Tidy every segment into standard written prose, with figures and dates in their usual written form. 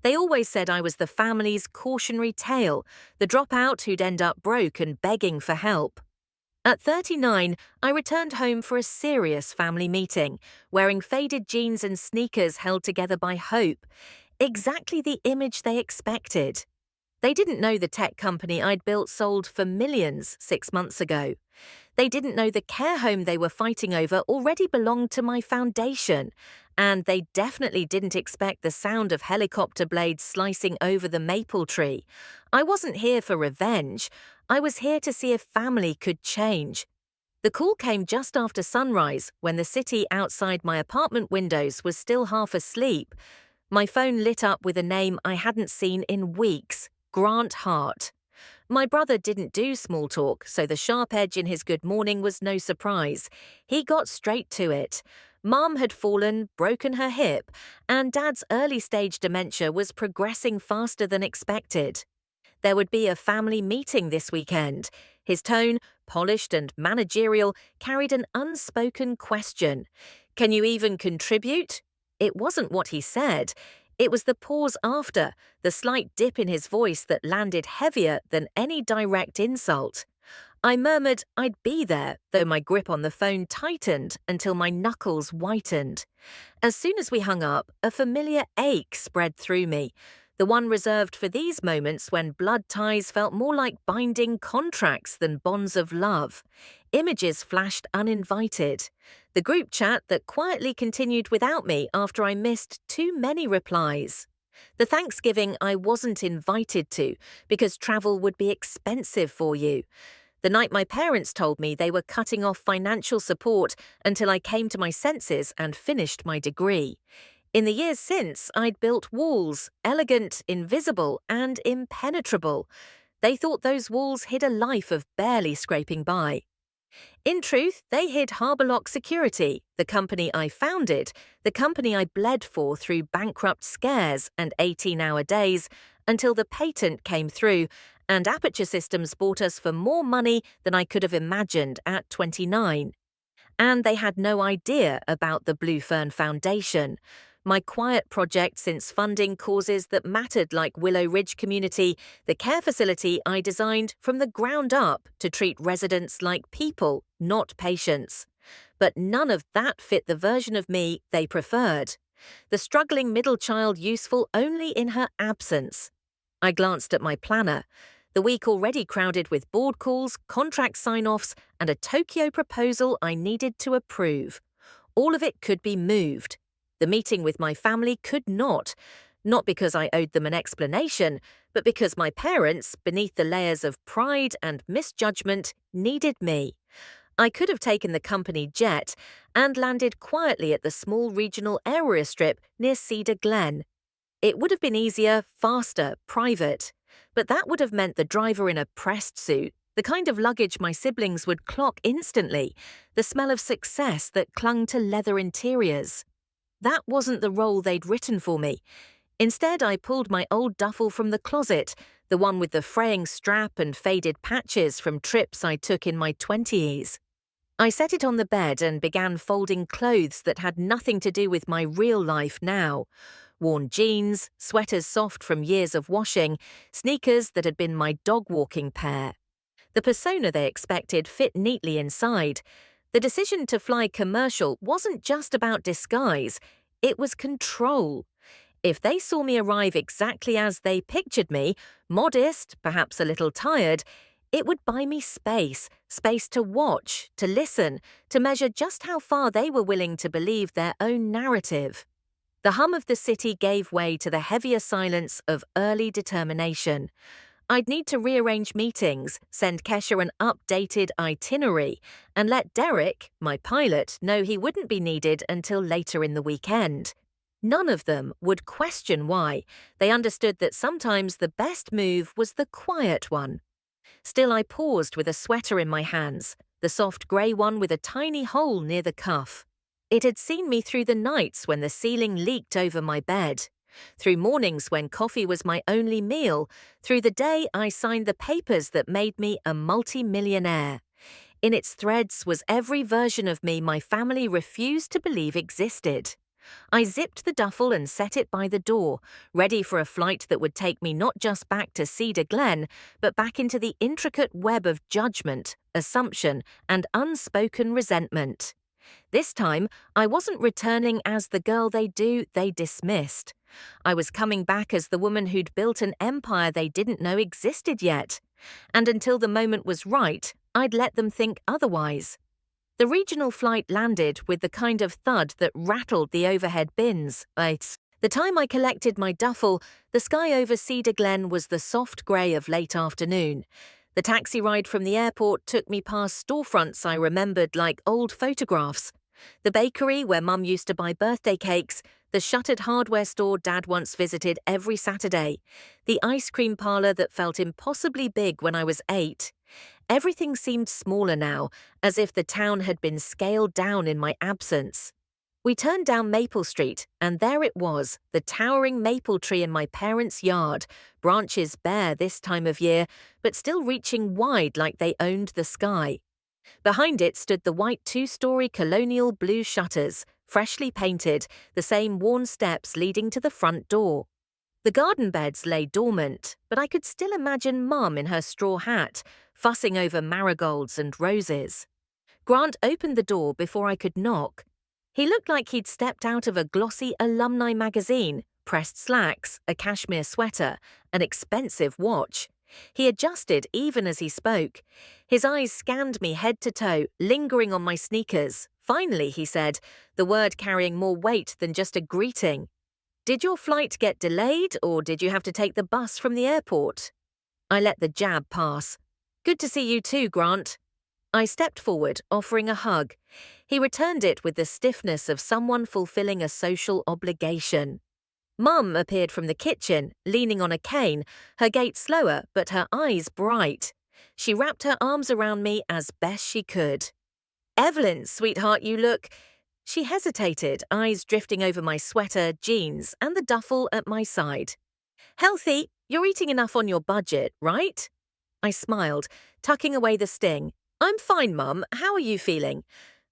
They always said I was the family's cautionary tale, the dropout who'd end up broke and begging for help. At 39, I returned home for a serious family meeting, wearing faded jeans and sneakers held together by hope, exactly the image they expected. They didn't know the tech company I'd built sold for millions 6 months ago. They didn't know the care home they were fighting over already belonged to my foundation, and they definitely didn't expect the sound of helicopter blades slicing over the maple tree. I wasn't here for revenge. I was here to see if family could change. The call came just after sunrise, when the city outside my apartment windows was still half asleep. My phone lit up with a name I hadn't seen in weeks: Grant Hart. My brother didn't do small talk, so the sharp edge in his good morning was no surprise. He got straight to it. Mom had fallen, broken her hip, and Dad's early-stage dementia was progressing faster than expected. There would be a family meeting this weekend. His tone, polished and managerial, carried an unspoken question. "Can you even contribute?" It wasn't what he said. It was the pause after, the slight dip in his voice that landed heavier than any direct insult. I murmured I'd be there, though my grip on the phone tightened until my knuckles whitened. As soon as we hung up, a familiar ache spread through me, the one reserved for these moments when blood ties felt more like binding contracts than bonds of love. Images flashed uninvited. The group chat that quietly continued without me after I missed too many replies. The Thanksgiving I wasn't invited to because travel would be expensive for you. The night my parents told me they were cutting off financial support until I came to my senses and finished my degree. In the years since, I'd built walls, elegant, invisible, and impenetrable. They thought those walls hid a life of barely scraping by. In truth, they hid Harborlock Security, the company I founded, the company I bled for through bankrupt scares and 18-hour days, until the patent came through, and Aperture Systems bought us for more money than I could have imagined at 29. And they had no idea about the Blue Fern Foundation, my quiet project since funding causes that mattered like Willow Ridge Community, the care facility I designed from the ground up to treat residents like people, not patients. But none of that fit the version of me they preferred. The struggling middle child useful only in her absence. I glanced at my planner. The week already crowded with board calls, contract sign-offs, and a Tokyo proposal I needed to approve. All of it could be moved. The meeting with my family could not because I owed them an explanation, but because my parents, beneath the layers of pride and misjudgment, needed me. I could have taken the company jet and landed quietly at the small regional area strip near Cedar Glen. It would have been easier, faster, private. But that would have meant the driver in a pressed suit, the kind of luggage my siblings would clock instantly, the smell of success that clung to leather interiors. That wasn't the role they'd written for me. Instead, I pulled my old duffel from the closet, the one with the fraying strap and faded patches from trips I took in my 20s. I set it on the bed and began folding clothes that had nothing to do with my real life now. Worn jeans, sweaters soft from years of washing, sneakers that had been my dog-walking pair. The persona they expected fit neatly inside. The decision to fly commercial wasn't just about disguise, it was control. If they saw me arrive exactly as they pictured me, modest, perhaps a little tired, it would buy me space to watch, to listen, to measure just how far they were willing to believe their own narrative. The hum of the city gave way to the heavier silence of early determination. I'd need to rearrange meetings, send Kesha an updated itinerary, and let Derek, my pilot, know he wouldn't be needed until later in the weekend. None of them would question why. They understood that sometimes the best move was the quiet one. Still, I paused with a sweater in my hands, the soft grey one with a tiny hole near the cuff. It had seen me through the nights when the ceiling leaked over my bed, through mornings when coffee was my only meal, through the day I signed the papers that made me a multi-millionaire. In its threads was every version of me my family refused to believe existed. I zipped the duffel and set it by the door, ready for a flight that would take me not just back to Cedar Glen, but back into the intricate web of judgment, assumption, and unspoken resentment. This time, I wasn't returning as the girl they dismissed. I was coming back as the woman who'd built an empire they didn't know existed yet. And until the moment was right, I'd let them think otherwise. The regional flight landed with the kind of thud that rattled the overhead bins. The time I collected my duffel, the sky over Cedar Glen was the soft grey of late afternoon. The taxi ride from the airport took me past storefronts I remembered like old photographs. The bakery where Mum used to buy birthday cakes, the shuttered hardware store Dad once visited every Saturday, the ice cream parlour that felt impossibly big when I was 8. Everything seemed smaller now, as if the town had been scaled down in my absence. We turned down Maple Street, and there it was, the towering maple tree in my parents' yard, branches bare this time of year, but still reaching wide like they owned the sky. Behind it stood the white 2-story colonial blue shutters, freshly painted, the same worn steps leading to the front door. The garden beds lay dormant, but I could still imagine Mum in her straw hat, fussing over marigolds and roses. Grant opened the door before I could knock. He looked like he'd stepped out of a glossy alumni magazine, pressed slacks, a cashmere sweater, an expensive watch. He adjusted even as he spoke. His eyes scanned me head to toe, lingering on my sneakers. Finally, he said, the word carrying more weight than just a greeting. "Did your flight get delayed, or did you have to take the bus from the airport?" I let the jab pass. "Good to see you too, Grant." I stepped forward, offering a hug. He returned it with the stiffness of someone fulfilling a social obligation. Mum appeared from the kitchen, leaning on a cane, her gait slower but her eyes bright. She wrapped her arms around me as best she could. "Evelyn, sweetheart, you look—" She hesitated, eyes drifting over my sweater, jeans, and the duffel at my side. "Healthy, you're eating enough on your budget, right?" I smiled, tucking away the sting. "I'm fine, Mum. How are you feeling?"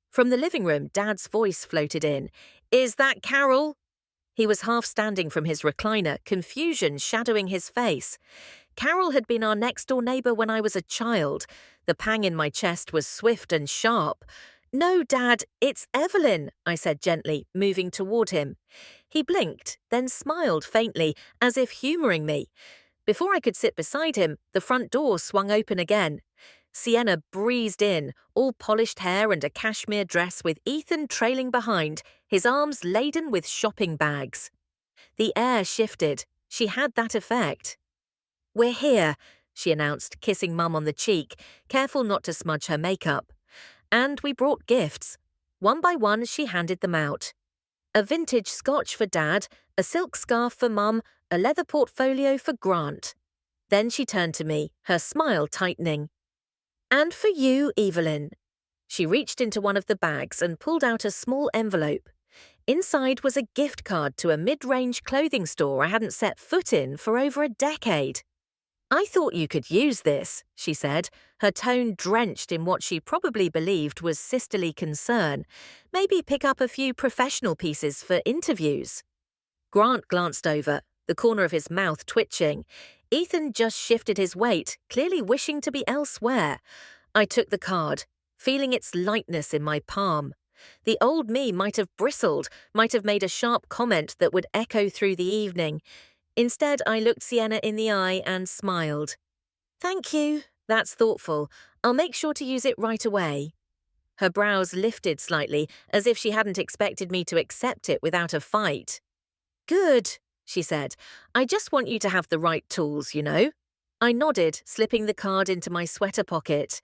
From the living room, Dad's voice floated in. "Is that Carol?" He was half standing from his recliner, confusion shadowing his face. Carol had been our next-door neighbour when I was a child. The pang in my chest was swift and sharp. "No, Dad, it's Evelyn," I said gently, moving toward him. He blinked, then smiled faintly, as if humouring me. Before I could sit beside him, the front door swung open again. Sienna breezed in, all polished hair and a cashmere dress with Ethan trailing behind, his arms laden with shopping bags. The air shifted. She had that effect. "We're here," she announced, kissing Mum on the cheek, careful not to smudge her makeup. And we brought gifts. One by one, she handed them out. A vintage scotch for Dad, a silk scarf for Mum, a leather portfolio for Grant. Then she turned to me, her smile tightening. "And for you, Evelyn." She reached into one of the bags and pulled out a small envelope. Inside was a gift card to a mid-range clothing store I hadn't set foot in for over a decade. "I thought you could use this," she said, her tone drenched in what she probably believed was sisterly concern. "Maybe pick up a few professional pieces for interviews." Grant glanced over, the corner of his mouth twitching. Ethan just shifted his weight, clearly wishing to be elsewhere. I took the card, feeling its lightness in my palm. The old me might have bristled, might have made a sharp comment that would echo through the evening. Instead, I looked Sienna in the eye and smiled. "Thank you. That's thoughtful. I'll make sure to use it right away." Her brows lifted slightly, as if she hadn't expected me to accept it without a fight. "Good," she said. "I just want you to have the right tools, you know." I nodded, slipping the card into my sweater pocket.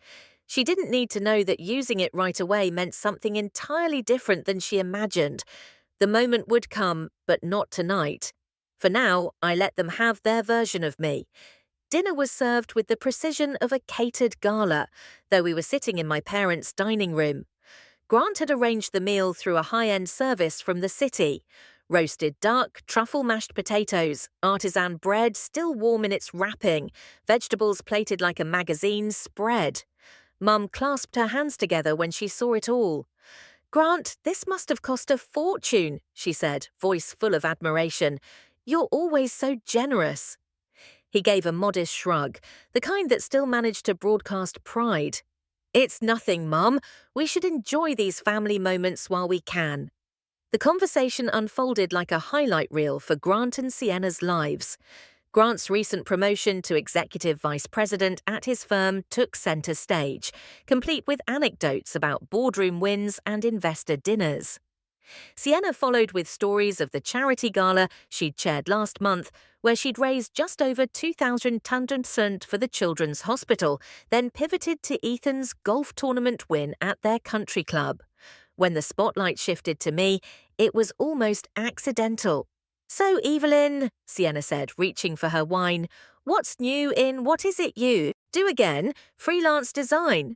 She didn't need to know that using it right away meant something entirely different than she imagined. The moment would come, but not tonight. For now, I let them have their version of me. Dinner was served with the precision of a catered gala, though we were sitting in my parents' dining room. Grant had arranged the meal through a high-end service from the city. Roasted duck, truffle mashed potatoes, artisan bread still warm in its wrapping, vegetables plated like a magazine spread. Mum clasped her hands together when she saw it all. Grant, this must have cost a fortune, she said, voice full of admiration. You're always so generous. He gave a modest shrug, the kind that still managed to broadcast pride. It's nothing, Mum. We should enjoy these family moments while we can. The conversation unfolded like a highlight reel for Grant and Sienna's lives. Grant's recent promotion to executive vice president at his firm took centre stage, complete with anecdotes about boardroom wins and investor dinners. Sienna followed with stories of the charity gala she'd chaired last month, where she'd raised just over $2,000 for the Children's Hospital, then pivoted to Ethan's golf tournament win at their country club. When the spotlight shifted to me, it was almost accidental. So, Evelyn, Sienna said, reaching for her wine, what's new in What Is It You? Do again, freelance design.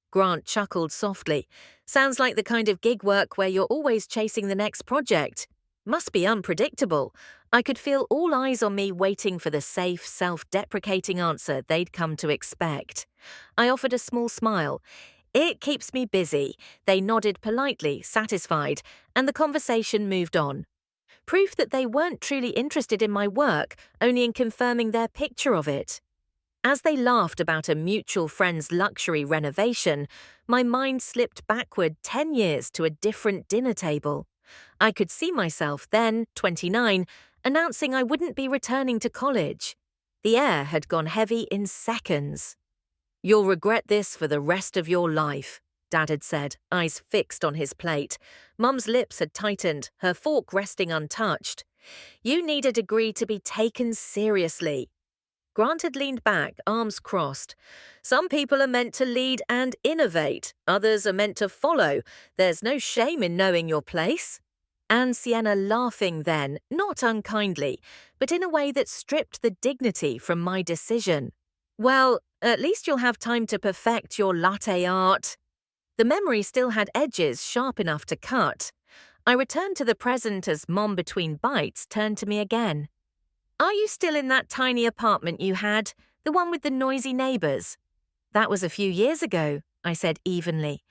Grant chuckled softly. Sounds like the kind of gig work where you're always chasing the next project. Must be unpredictable. I could feel all eyes on me waiting for the safe, self-deprecating answer they'd come to expect. I offered a small smile. It keeps me busy. They nodded politely, satisfied, and the conversation moved on. Proof that they weren't truly interested in my work, only in confirming their picture of it. As they laughed about a mutual friend's luxury renovation, my mind slipped backward 10 years to a different dinner table. I could see myself then, 29, announcing I wouldn't be returning to college. The air had gone heavy in seconds. You'll regret this for the rest of your life, Dad had said, eyes fixed on his plate. Mum's lips had tightened, her fork resting untouched. You need a degree to be taken seriously. Grant had leaned back, arms crossed. Some people are meant to lead and innovate. Others are meant to follow. There's no shame in knowing your place. And Sienna laughing then, not unkindly, but in a way that stripped the dignity from my decision. Well, at least you'll have time to perfect your latte art. The memory still had edges sharp enough to cut. I returned to the present as Mom between bites turned to me again. Are you still in that tiny apartment you had, the one with the noisy neighbours? That was a few years ago, I said evenly.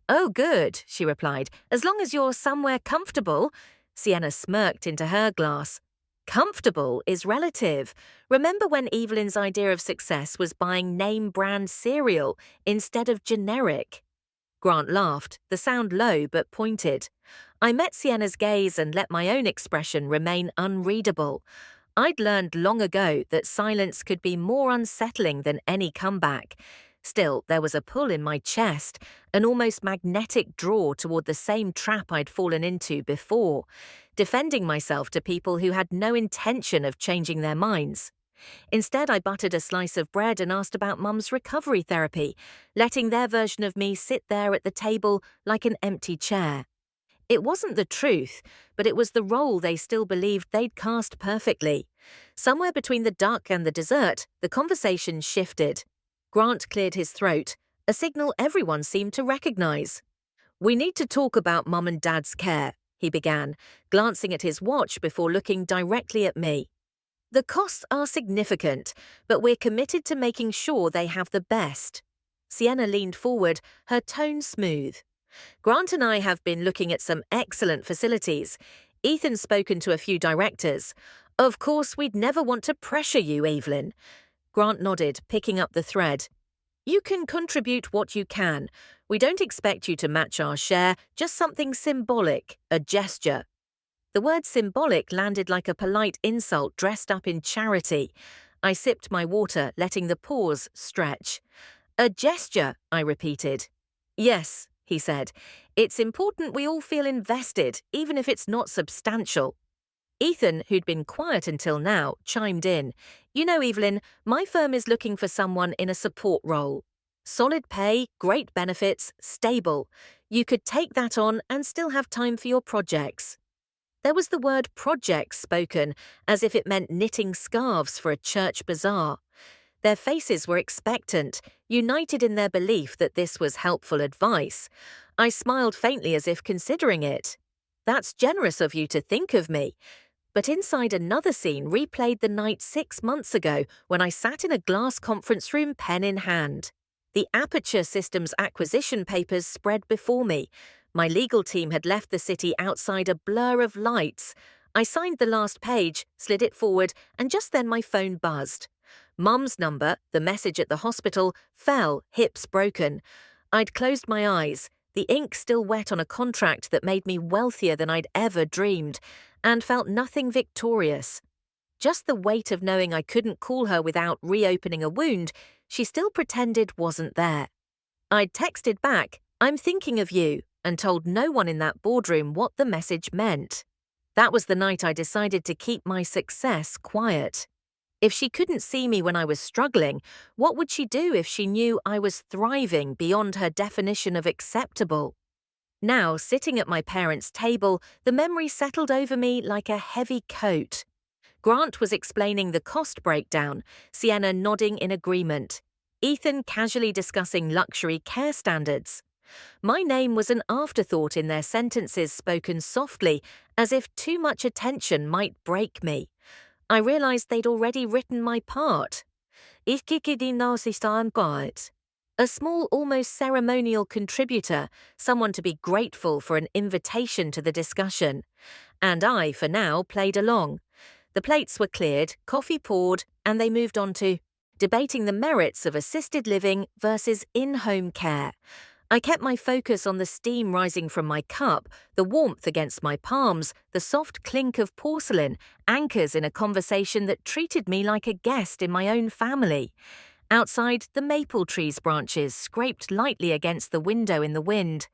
Oh, good, she replied, as long as you're somewhere comfortable. Sienna smirked into her glass. Comfortable is relative. Remember when Evelyn's idea of success was buying name-brand cereal instead of generic? Grant laughed, the sound low but pointed. I met Sienna's gaze and let my own expression remain unreadable. I'd learned long ago that silence could be more unsettling than any comeback. Still, there was a pull in my chest, an almost magnetic draw toward the same trap I'd fallen into before, defending myself to people who had no intention of changing their minds. Instead, I buttered a slice of bread and asked about Mum's recovery therapy, letting their version of me sit there at the table like an empty chair. It wasn't the truth, but it was the role they still believed they'd cast perfectly. Somewhere between the duck and the dessert, the conversation shifted. Grant cleared his throat, a signal everyone seemed to recognize. We need to talk about Mum and Dad's care, he began, glancing at his watch before looking directly at me. The costs are significant, but we're committed to making sure they have the best. Sienna leaned forward, her tone smooth. Grant and I have been looking at some excellent facilities. Ethan's spoken to a few directors. Of course, we'd never want to pressure you, Evelyn. Grant nodded, picking up the thread. You can contribute what you can. We don't expect you to match our share, just something symbolic, a gesture. The word symbolic landed like a polite insult dressed up in charity. I sipped my water, letting the pause stretch. A gesture, I repeated. Yes, he said. It's important we all feel invested, even if it's not substantial. Ethan, who'd been quiet until now, chimed in. You know, Evelyn, my firm is looking for someone in a support role. Solid pay, great benefits, stable. You could take that on and still have time for your projects. There was the word projects spoken, as if it meant knitting scarves for a church bazaar. Their faces were expectant, united in their belief that this was helpful advice. I smiled faintly as if considering it. That's generous of you to think of me. But inside another scene replayed the night 6 months ago when I sat in a glass conference room, pen in hand. The Aperture Systems acquisition papers spread before me. My legal team had left the city outside a blur of lights. I signed the last page, slid it forward, and just then my phone buzzed. Mum's number, the message at the hospital, fell, hips broken. I'd closed my eyes, the ink still wet on a contract that made me wealthier than I'd ever dreamed, and felt nothing victorious. Just the weight of knowing I couldn't call her without reopening a wound she still pretended wasn't there. I'd texted back, "I'm thinking of you," and told no one in that boardroom what the message meant. That was the night I decided to keep my success quiet. If she couldn't see me when I was struggling, what would she do if she knew I was thriving beyond her definition of acceptable? Now, sitting at my parents' table, the memory settled over me like a heavy coat. Grant was explaining the cost breakdown, Sienna nodding in agreement, Ethan casually discussing luxury care standards. My name was an afterthought in their sentences spoken softly, as if too much attention might break me. I realized they'd already written my part. A small, almost ceremonial contributor, someone to be grateful for an invitation to the discussion. And I, for now, played along. The plates were cleared, coffee poured, and they moved on to debating the merits of assisted living versus in-home care. I kept my focus on the steam rising from my cup, the warmth against my palms, the soft clink of porcelain, anchors in a conversation that treated me like a guest in my own family. Outside, the maple tree's branches scraped lightly against the window in the wind.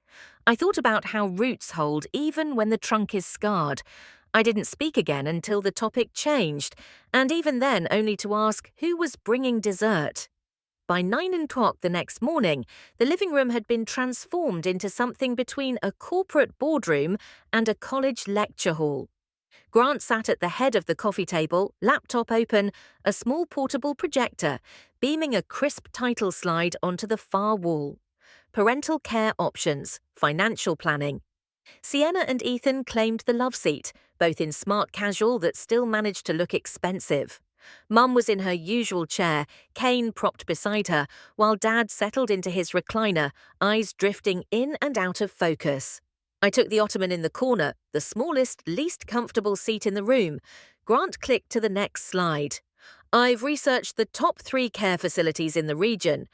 I thought about how roots hold even when the trunk is scarred. I didn't speak again until the topic changed, and even then only to ask who was bringing dessert. By 9 o'clock the next morning, the living room had been transformed into something between a corporate boardroom and a college lecture hall. Grant sat at the head of the coffee table, laptop open, a small portable projector, beaming a crisp title slide onto the far wall. Parental care options, financial planning. Sienna and Ethan claimed the love seat, both in smart casual that still managed to look expensive. Mum was in her usual chair, Kane propped beside her, while Dad settled into his recliner, eyes drifting in and out of focus. I took the ottoman in the corner, the smallest, least comfortable seat in the room. Grant clicked to the next slide. "I've researched the top 3 care facilities in the region."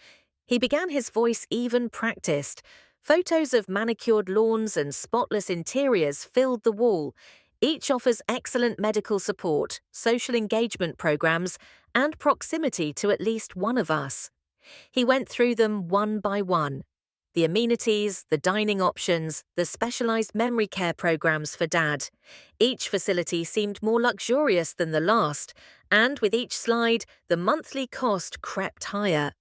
He began, his voice even practiced. Photos of manicured lawns and spotless interiors filled the wall. Each offers excellent medical support, social engagement programs, and proximity to at least one of us. He went through them one by one. The amenities, the dining options, the specialized memory care programs for Dad. Each facility seemed more luxurious than the last, and with each slide, the monthly cost crept higher.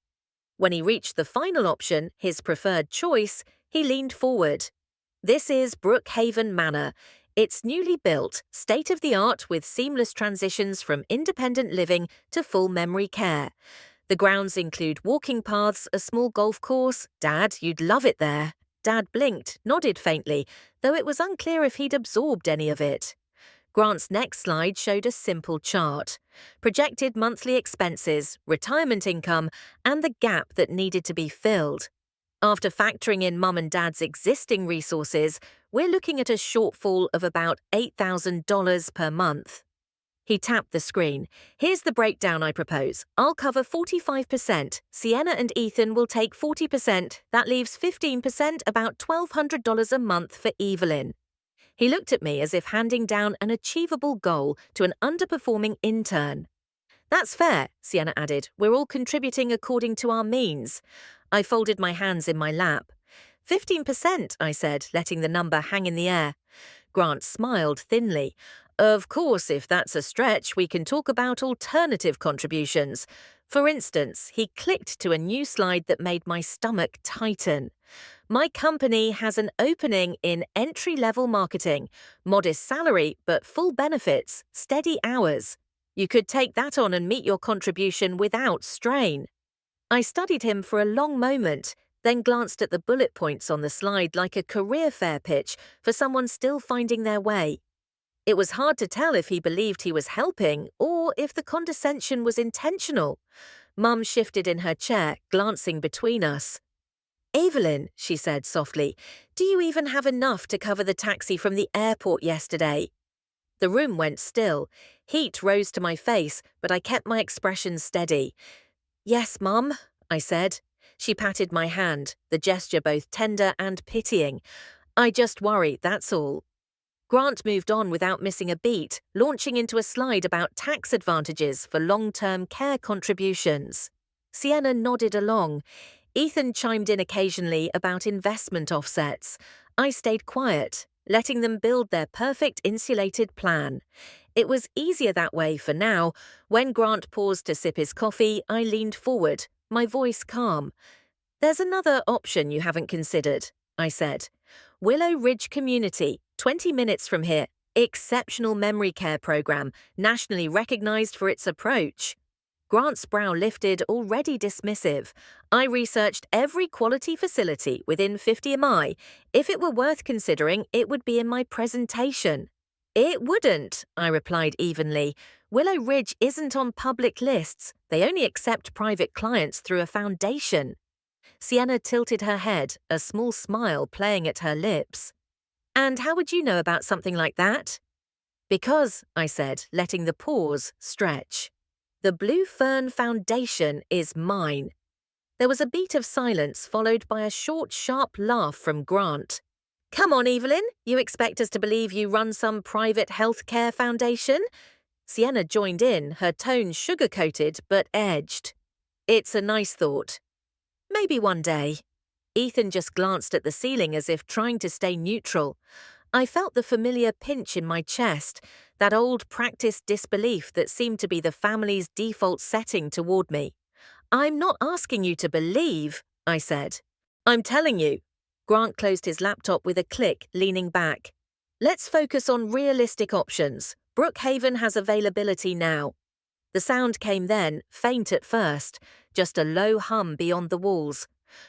When he reached the final option, his preferred choice, he leaned forward. "This is Brookhaven Manor. It's newly built, state-of-the-art with seamless transitions from independent living to full memory care. The grounds include walking paths, a small golf course. Dad, you'd love it there." Dad blinked, nodded faintly, though it was unclear if he'd absorbed any of it. Grant's next slide showed a simple chart. Projected monthly expenses, retirement income, and the gap that needed to be filled. After factoring in Mum and Dad's existing resources, we're looking at a shortfall of about $8,000 per month. He tapped the screen. "Here's the breakdown I propose. I'll cover 45%. Sienna and Ethan will take 40%. That leaves 15%, about $1,200 a month for Evelyn." He looked at me as if handing down an achievable goal to an underperforming intern. "That's fair," Sienna added. "We're all contributing according to our means." I folded my hands in my lap. 15%, I said, letting the number hang in the air. Grant smiled thinly. "Of course, if that's a stretch, we can talk about alternative contributions." For instance, he clicked to a new slide that made my stomach tighten. "My company has an opening in entry-level marketing. Modest salary, but full benefits, steady hours. You could take that on and meet your contribution without strain." I studied him for a long moment, then glanced at the bullet points on the slide like a career fair pitch for someone still finding their way. It was hard to tell if he believed he was helping or if the condescension was intentional. Mum shifted in her chair, glancing between us. Evelyn, she said softly, do you even have enough to cover the taxi from the airport yesterday? The room went still. Heat rose to my face, but I kept my expression steady. Yes, Mum, I said. She patted my hand, the gesture both tender and pitying. I just worry, that's all. Grant moved on without missing a beat, launching into a slide about tax advantages for long-term care contributions. Sienna nodded along. Ethan chimed in occasionally about investment offsets. I stayed quiet, letting them build their perfect insulated plan. It was easier that way for now. When Grant paused to sip his coffee, I leaned forward, my voice calm. There's another option you haven't considered, I said. Willow Ridge Community, 20 minutes from here. Exceptional memory care program, nationally recognized for its approach. Grant's brow lifted, already dismissive. I researched every quality facility within 50 mi. If it were worth considering, it would be in my presentation. It wouldn't, I replied evenly. Willow Ridge isn't on public lists. They only accept private clients through a foundation. Sienna tilted her head, a small smile playing at her lips. And how would you know about something like that? Because, I said, letting the pause stretch. The Blue Fern Foundation is mine. There was a beat of silence followed by a short, sharp laugh from Grant. Come on, Evelyn, you expect us to believe you run some private healthcare foundation? Sienna joined in, her tone sugar-coated but edged. It's a nice thought. Maybe one day. Ethan just glanced at the ceiling as if trying to stay neutral. I felt the familiar pinch in my chest, that old practiced disbelief that seemed to be the family's default setting toward me. I'm not asking you to believe, I said. I'm telling you. Grant closed his laptop with a click, leaning back. Let's focus on realistic options. Brookhaven has availability now. The sound came then, faint at first, just a low hum beyond the walls.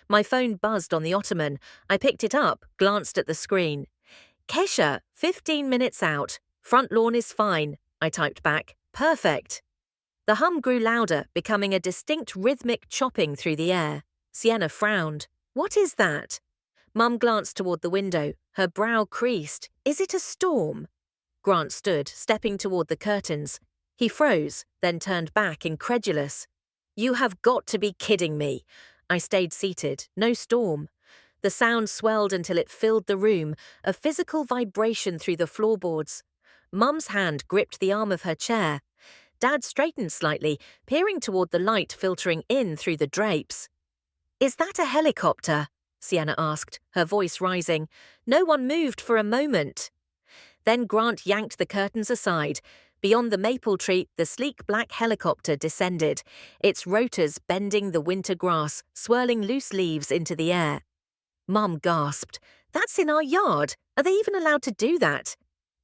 My phone buzzed on the ottoman. I picked it up, glanced at the screen. Kesha, 15 minutes out. Front lawn is fine, I typed back. Perfect. The hum grew louder, becoming a distinct rhythmic chopping through the air. Sienna frowned. What is that? Mum glanced toward the window, her brow creased. Is it a storm? Grant stood, stepping toward the curtains. He froze, then turned back, incredulous. You have got to be kidding me. I stayed seated, no storm. The sound swelled until it filled the room, a physical vibration through the floorboards. Mum's hand gripped the arm of her chair. Dad straightened slightly, peering toward the light filtering in through the drapes. Is that a helicopter? Sienna asked, her voice rising. No one moved for a moment. Then Grant yanked the curtains aside. Beyond the maple tree, the sleek black helicopter descended, its rotors bending the winter grass, swirling loose leaves into the air. Mum gasped. That's in our yard. Are they even allowed to do that?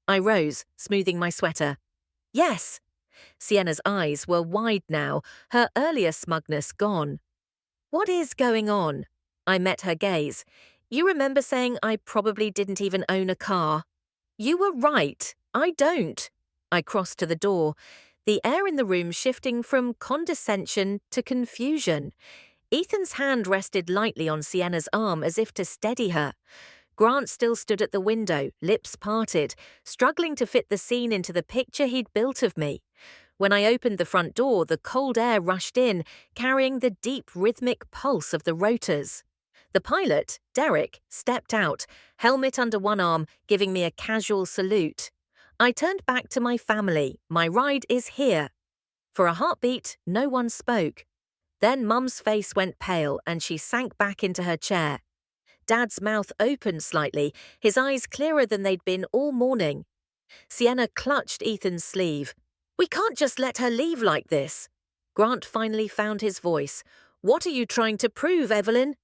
I rose, smoothing my sweater. Yes. Sienna's eyes were wide now, her earlier smugness gone. What is going on? I met her gaze. You remember saying I probably didn't even own a car. You were right. I don't. I crossed to the door, the air in the room shifting from condescension to confusion. Ethan's hand rested lightly on Sienna's arm as if to steady her. Grant still stood at the window, lips parted, struggling to fit the scene into the picture he'd built of me. When I opened the front door, the cold air rushed in, carrying the deep rhythmic pulse of the rotors. The pilot, Derek, stepped out, helmet under one arm, giving me a casual salute. I turned back to my family. My ride is here. For a heartbeat, no one spoke. Then Mum's face went pale and she sank back into her chair. Dad's mouth opened slightly, his eyes clearer than they'd been all morning. Sienna clutched Ethan's sleeve. We can't just let her leave like this. Grant finally found his voice. What are you trying to prove, Evelyn?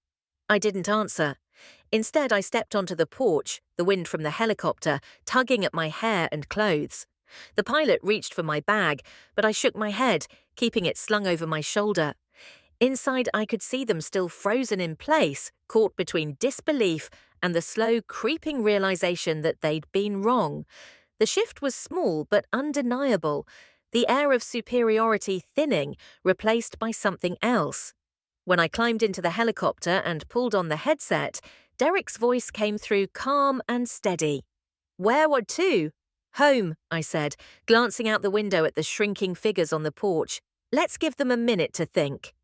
I didn't answer. Instead, I stepped onto the porch, the wind from the helicopter tugging at my hair and clothes. The pilot reached for my bag, but I shook my head, keeping it slung over my shoulder. Inside, I could see them still frozen in place, caught between disbelief and the slow, creeping realization that they'd been wrong. The shift was small but undeniable, the air of superiority thinning, replaced by something else. When I climbed into the helicopter and pulled on the headset, Derek's voice came through calm and steady. "Where to?" "Home," I said, glancing out the window at the shrinking figures on the porch. "Let's give them a minute to think."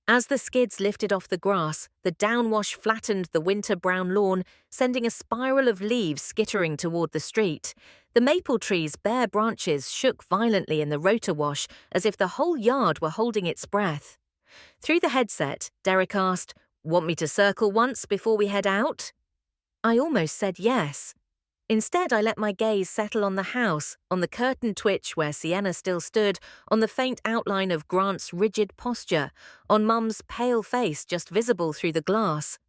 As the skids lifted off the grass, the downwash flattened the winter-brown lawn, sending a spiral of leaves skittering toward the street. The maple tree's bare branches shook violently in the rotor wash as if the whole yard were holding its breath. Through the headset, Derek asked, "Want me to circle once before we head out?" I almost said yes. Instead, I let my gaze settle on the house, on the curtain twitch where Sienna still stood, on the faint outline of Grant's rigid posture, on Mum's pale face just visible through the glass.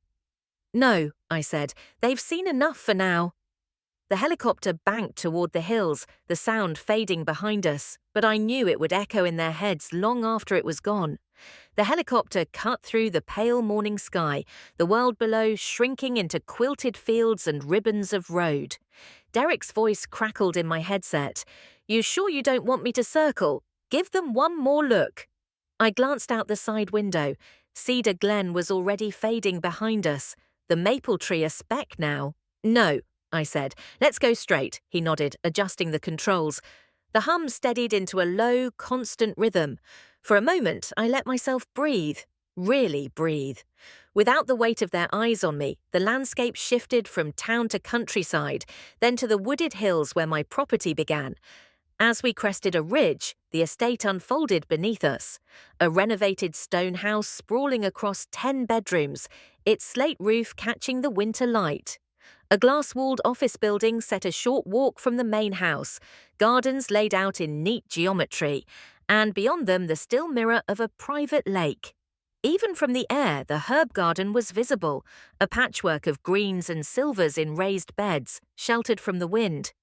"No," I said, "they've seen enough for now." The helicopter banked toward the hills, the sound fading behind us, but I knew it would echo in their heads long after it was gone. The helicopter cut through the pale morning sky, the world below shrinking into quilted fields and ribbons of road. Derek's voice crackled in my headset. "You sure you don't want me to circle? Give them one more look." I glanced out the side window. Cedar Glen was already fading behind us, the maple tree a speck now. "No," I said. "Let's go straight," he nodded, adjusting the controls. The hum steadied into a low, constant rhythm. For a moment, I let myself breathe, really breathe. Without the weight of their eyes on me, the landscape shifted from town to countryside, then to the wooded hills where my property began. As we crested a ridge, the estate unfolded beneath us. A renovated stone house sprawling across 10 bedrooms, its slate roof catching the winter light. A glass-walled office building set a short walk from the main house, gardens laid out in neat geometry, and beyond them the still mirror of a private lake. Even from the air, the herb garden was visible, a patchwork of greens and silvers in raised beds, sheltered from the wind.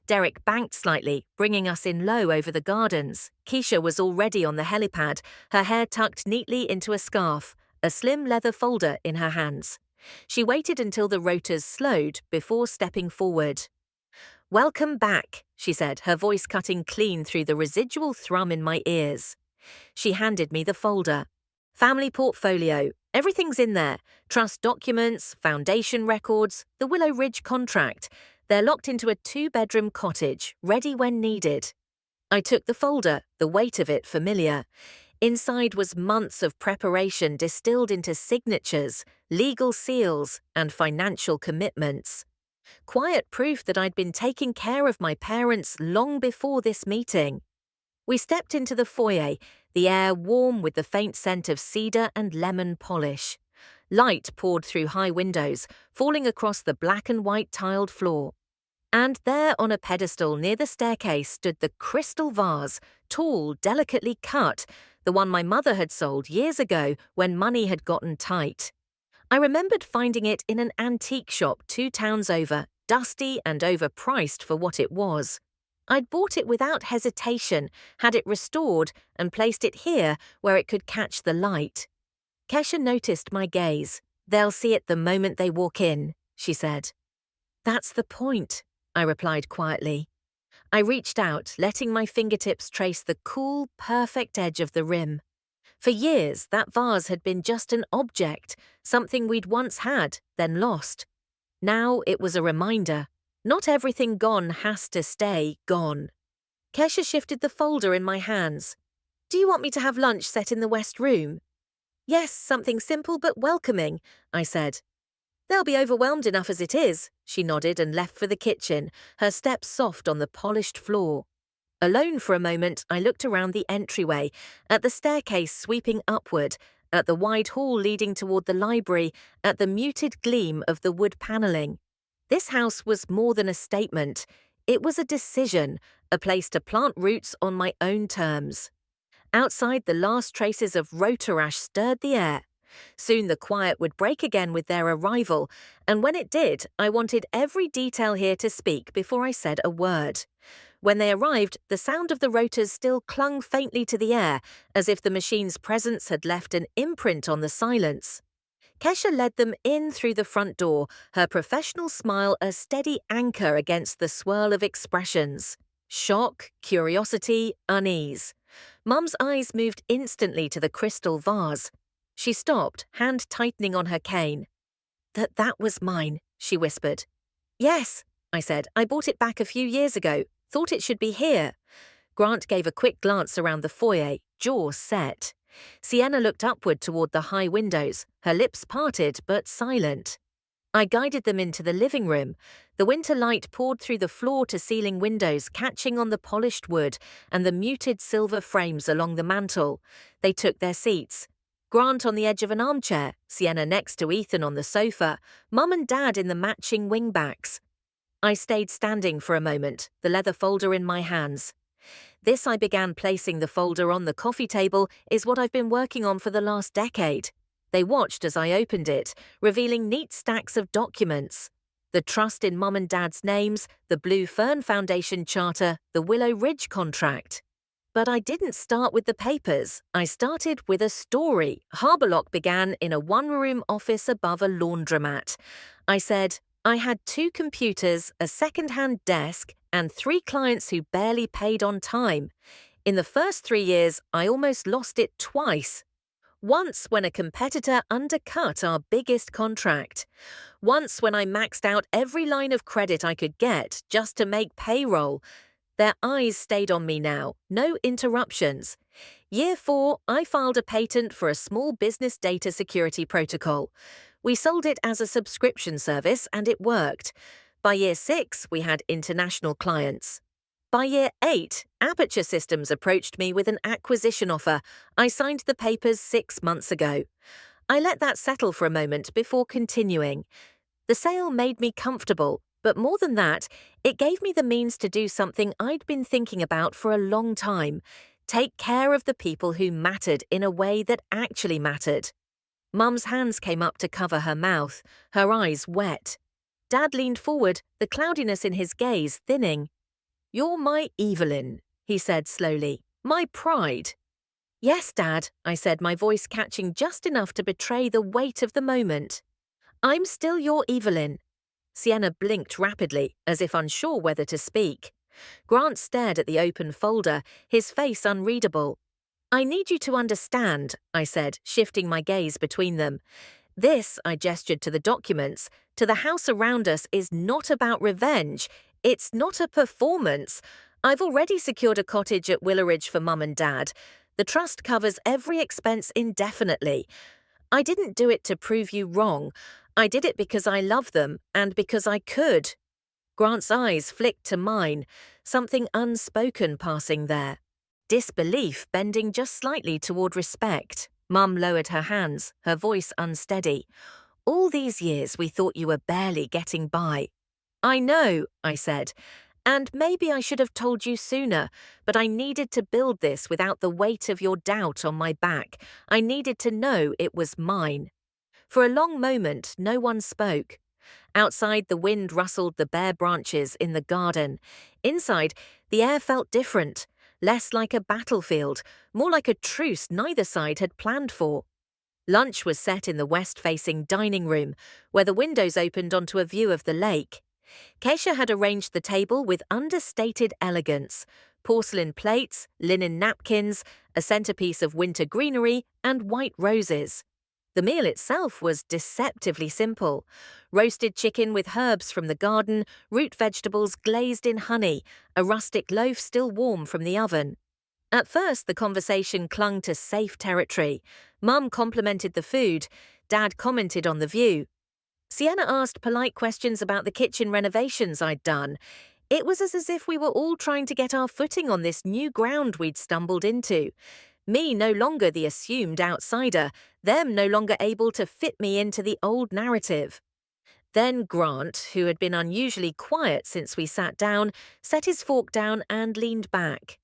Derek banked slightly, bringing us in low over the gardens. Keisha was already on the helipad, her hair tucked neatly into a scarf, a slim leather folder in her hands. She waited until the rotors slowed before stepping forward. "Welcome back," she said, her voice cutting clean through the residual thrum in my ears. She handed me the folder. "Family portfolio. Everything's in there. Trust documents, foundation records, the Willow Ridge contract. They're locked into a 2-bedroom cottage, ready when needed." I took the folder, the weight of it familiar. Inside was months of preparation distilled into signatures, legal seals, and financial commitments. Quiet proof that I'd been taking care of my parents long before this meeting. We stepped into the foyer, the air warm with the faint scent of cedar and lemon polish. Light poured through high windows, falling across the black and white tiled floor. And there on a pedestal near the staircase stood the crystal vase, tall, delicately cut, the one my mother had sold years ago when money had gotten tight. I remembered finding it in an antique shop 2 towns over, dusty and overpriced for what it was. I'd bought it without hesitation, had it restored, and placed it here where it could catch the light. Kesha noticed my gaze. "They'll see it the moment they walk in," she said. "That's the point," I replied quietly. I reached out, letting my fingertips trace the cool, perfect edge of the rim. For years, that vase had been just an object, something we'd once had, then lost. Now it was a reminder. Not everything gone has to stay gone. Kesha shifted the folder in my hands. "Do you want me to have lunch set in the West Room?" "Yes, something simple but welcoming," I said. "They'll be overwhelmed enough as it is," she nodded and left for the kitchen, her steps soft on the polished floor. Alone for a moment, I looked around the entryway, at the staircase sweeping upward, at the wide hall leading toward the library, at the muted gleam of the wood paneling. This house was more than a statement. It was a decision, a place to plant roots on my own terms. Outside, the last traces of rotor ash stirred the air. Soon the quiet would break again with their arrival, and when it did, I wanted every detail here to speak before I said a word. When they arrived, the sound of the rotors still clung faintly to the air, as if the machine's presence had left an imprint on the silence. Kesha led them in through the front door, her professional smile a steady anchor against the swirl of expressions. Shock, curiosity, unease. Mum's eyes moved instantly to the crystal vase. She stopped, hand tightening on her cane. That was mine, she whispered. Yes, I said. I bought it back a few years ago. Thought it should be here. Grant gave a quick glance around the foyer, jaw set. Sienna looked upward toward the high windows, her lips parted but silent. I guided them into the living room. The winter light poured through the floor-to-ceiling windows, catching on the polished wood and the muted silver frames along the mantel. They took their seats. Grant on the edge of an armchair, Sienna next to Ethan on the sofa, Mum and Dad in the matching wingbacks. I stayed standing for a moment, the leather folder in my hands. This, I began placing the folder on the coffee table, is what I've been working on for the last decade. They watched as I opened it, revealing neat stacks of documents. The trust in Mum and Dad's names, the Blue Fern Foundation charter, the Willow Ridge contract. But I didn't start with the papers. I started with a story. Harborlock began in a one-room office above a laundromat. I said, I had 2 computers, a second-hand desk, and 3 clients who barely paid on time. In the first 3 years, I almost lost it twice. Once when a competitor undercut our biggest contract. Once when I maxed out every line of credit I could get just to make payroll. Their eyes stayed on me now, no interruptions. Year 4, I filed a patent for a small business data security protocol. We sold it as a subscription service and it worked. By year 6, we had international clients. By year 8, Aperture Systems approached me with an acquisition offer. I signed the papers 6 months ago. I let that settle for a moment before continuing. The sale made me comfortable, but more than that, it gave me the means to do something I'd been thinking about for a long time. Take care of the people who mattered in a way that actually mattered. Mum's hands came up to cover her mouth, her eyes wet. Dad leaned forward, the cloudiness in his gaze thinning. You're my Evelyn, he said slowly. My pride. Yes, Dad, I said, my voice catching just enough to betray the weight of the moment. I'm still your Evelyn. Sienna blinked rapidly, as if unsure whether to speak. Grant stared at the open folder, his face unreadable. I need you to understand, I said, shifting my gaze between them. This, I gestured to the documents, to the house around us is not about revenge. It's not a performance. I've already secured a cottage at Willow Ridge for Mum and Dad. The trust covers every expense indefinitely. I didn't do it to prove you wrong. I did it because I love them and because I could. Grant's eyes flicked to mine, something unspoken passing there. Disbelief bending just slightly toward respect. Mum lowered her hands, her voice unsteady. All these years we thought you were barely getting by. I know, I said, and maybe I should have told you sooner, but I needed to build this without the weight of your doubt on my back. I needed to know it was mine. For a long moment, no one spoke. Outside, the wind rustled the bare branches in the garden. Inside, the air felt different, less like a battlefield, more like a truce neither side had planned for. Lunch was set in the west-facing dining room, where the windows opened onto a view of the lake. Keisha had arranged the table with understated elegance. Porcelain plates, linen napkins, a centerpiece of winter greenery, and white roses. The meal itself was deceptively simple. Roasted chicken with herbs from the garden, root vegetables glazed in honey, a rustic loaf still warm from the oven. At first, the conversation clung to safe territory. Mum complimented the food. Dad commented on the view. Sienna asked polite questions about the kitchen renovations I'd done. It was as if we were all trying to get our footing on this new ground we'd stumbled into. Me no longer the assumed outsider, them no longer able to fit me into the old narrative. Then Grant, who had been unusually quiet since we sat down, set his fork down and leaned back.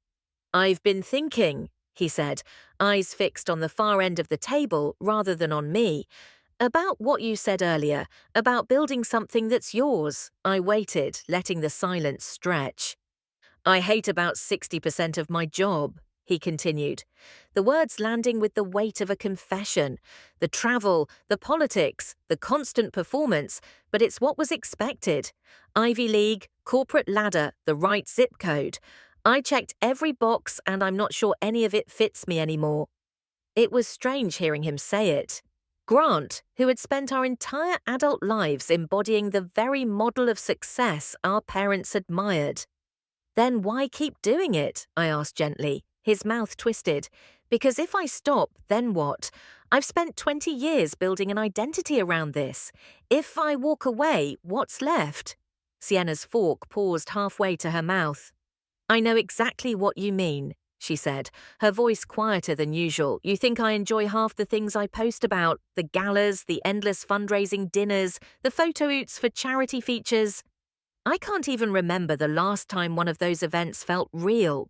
I've been thinking, he said, eyes fixed on the far end of the table rather than on me. About what you said earlier, about building something that's yours. I waited, letting the silence stretch. I hate about 60% of my job, he continued, the words landing with the weight of a confession. The travel, the politics, the constant performance, but it's what was expected. Ivy League, corporate ladder, the right zip code. I checked every box and I'm not sure any of it fits me anymore. It was strange hearing him say it. Grant, who had spent our entire adult lives embodying the very model of success our parents admired. Then why keep doing it? I asked gently, his mouth twisted. Because if I stop, then what? I've spent 20 years building an identity around this. If I walk away, what's left? Sienna's fork paused halfway to her mouth. I know exactly what you mean, she said, her voice quieter than usual. You think I enjoy half the things I post about, the galas, the endless fundraising dinners, the photo oots for charity features. I can't even remember the last time one of those events felt real.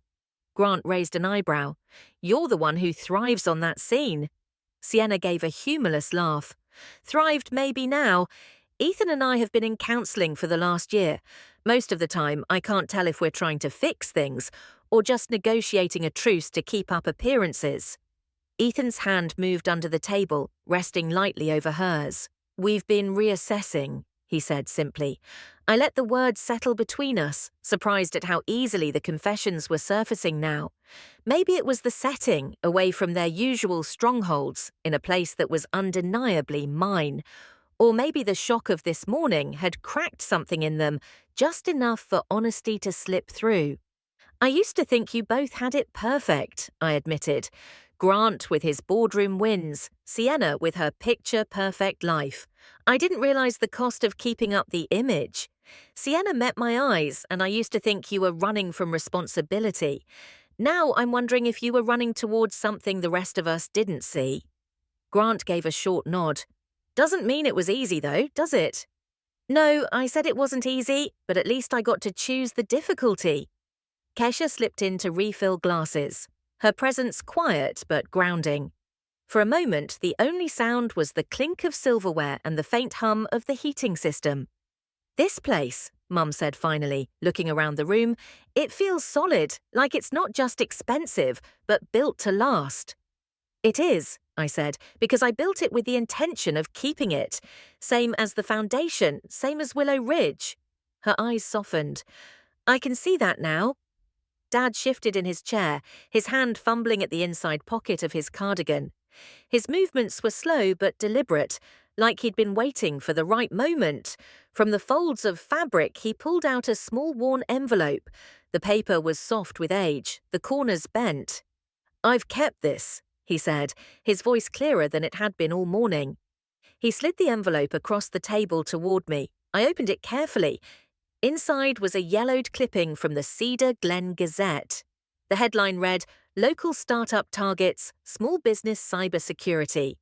Grant raised an eyebrow. You're the one who thrives on that scene. Sienna gave a humorless laugh. Thrived maybe now. Ethan and I have been in counselling for the last year. Most of the time, I can't tell if we're trying to fix things or just negotiating a truce to keep up appearances. Ethan's hand moved under the table, resting lightly over hers. We've been reassessing, he said simply. I let the words settle between us, surprised at how easily the confessions were surfacing now. Maybe it was the setting, away from their usual strongholds, in a place that was undeniably mine. Or maybe the shock of this morning had cracked something in them, just enough for honesty to slip through. I used to think you both had it perfect, I admitted. Grant with his boardroom wins, Sienna with her picture-perfect life. I didn't realize the cost of keeping up the image. Sienna met my eyes, and I used to think you were running from responsibility. Now I'm wondering if you were running towards something the rest of us didn't see. Grant gave a short nod. Doesn't mean it was easy, though, does it? No, I said it wasn't easy, but at least I got to choose the difficulty. Kesha slipped in to refill glasses, her presence quiet but grounding. For a moment, the only sound was the clink of silverware and the faint hum of the heating system. This place, Mum said finally, looking around the room, it feels solid, like it's not just expensive, but built to last. It is, I said, because I built it with the intention of keeping it. Same as the foundation, same as Willow Ridge. Her eyes softened. I can see that now. Dad shifted in his chair, his hand fumbling at the inside pocket of his cardigan. His movements were slow but deliberate, like he'd been waiting for the right moment. From the folds of fabric, he pulled out a small worn envelope. The paper was soft with age, the corners bent. I've kept this, he said, his voice clearer than it had been all morning. He slid the envelope across the table toward me. I opened it carefully. Inside was a yellowed clipping from the Cedar Glen Gazette. The headline read, Local Startup Targets, Small Business Cybersecurity.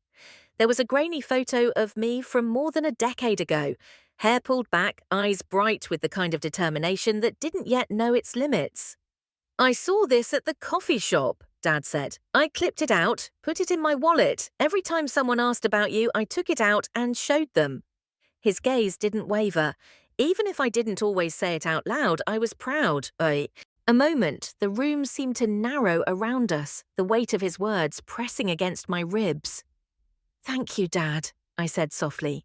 There was a grainy photo of me from more than a decade ago, hair pulled back, eyes bright with the kind of determination that didn't yet know its limits. I saw this at the coffee shop, Dad said. I clipped it out, put it in my wallet. Every time someone asked about you, I took it out and showed them. His gaze didn't waver. Even if I didn't always say it out loud, I was proud. A moment, the room seemed to narrow around us, the weight of his words pressing against my ribs. Thank you, Dad, I said softly.